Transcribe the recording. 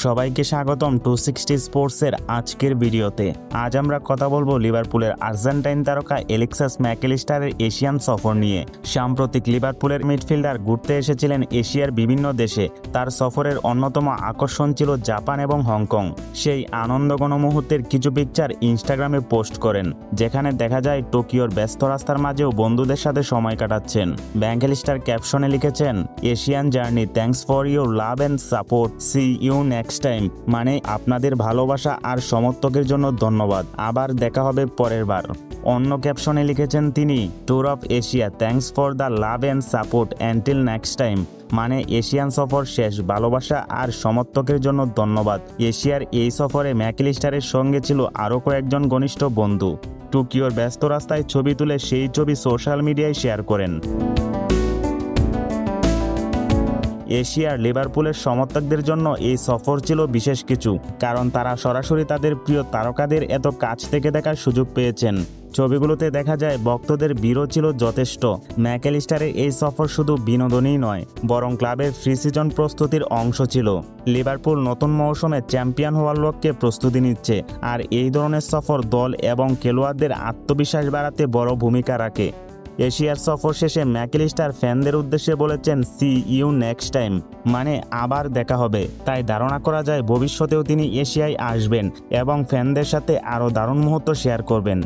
সবাইকে স্বাগতম 260 স্পোর্টসের আজকের ভিডিওতে। আজ আমরা কথা বলবো লিভারপুলের আর্জেন্টাইন তারকা এলেক্সিস ম্যাকঅ্যালিস্টারের এশিয়ান সফর নিয়ে। সাম্প্রতিক লিভারপুলের মিডফিল্ডার ঘুরতে এসেছিলেন এশিয়ার বিভিন্ন দেশে। তার সফরের অন্যতম আকর্ষণ ছিল জাপান এবং হংকং। সেই আনন্দঘন মুহূর্তের কিছু পিকচার ইনস্টাগ্রামে পোস্ট করেন, যেখানে দেখা যায় টোকিওর ব্যস্ত রাস্তার মাঝেও বন্ধুদের সাথে সময় কাটাচ্ছেন। ম্যাকঅ্যালিস্টার ক্যাপশনে লিখেছেন, Asian journey, thanks for your love and support, see you next time. মানে আপনাদের ভালোবাসা আর সমর্থকের জন্য ধন্যবাদ, আবার দেখা হবে পরের বার। অন্য ক্যাপশনে লিখেছেন তিনি, tour of Asia, thanks for the love and support until next time. মানে এশিয়ান সফর শেষ, ভালোবাসা আর সমর্থকের জন্য ধন্যবাদ। এশিয়ার এই সফরে ম্যাকঅ্যালিস্টারের সঙ্গে ছিল আরও কয়েকজন ঘনিষ্ঠ বন্ধু। টোকিওর ব্যস্ত রাস্তায় ছবি তুলে সেই ছবি সোশ্যাল মিডিয়ায় শেয়ার করেন। এশিয়ার লিভারপুলের সমর্থকদের জন্য এই সফর ছিল বিশেষ কিছু, কারণ তারা সরাসরি তাদের প্রিয় তারকাদের এত কাছ থেকে দেখার সুযোগ পেয়েছেন। ছবিগুলোতে দেখা যায় ভক্তদের ভিড়ও ছিল যথেষ্ট। ম্যাকঅ্যালিস্টারের এই সফর শুধু বিনোদনই নয়, বরং ক্লাবের প্রি সিজন প্রস্তুতির অংশ ছিল। লিভারপুল নতুন মৌসুমে চ্যাম্পিয়ন হওয়ার লক্ষ্যে প্রস্তুতি নিচ্ছে, আর এই ধরনের সফর দল এবং খেলোয়াড়দের আত্মবিশ্বাস বাড়াতে বড় ভূমিকা রাখে। এশিয়ার সফর শেষে ম্যাকঅ্যালিস্টার ফ্যানদের উদ্দেশ্যে বলেছেন, সি ইউ নেক্সট টাইম, মানে আবার দেখা হবে। তাই ধারণা করা যায় ভবিষ্যতেও তিনি এশিয়ায় আসবেন এবং ফ্যানদের সাথে আরও দারুণ মুহূর্ত শেয়ার করবেন।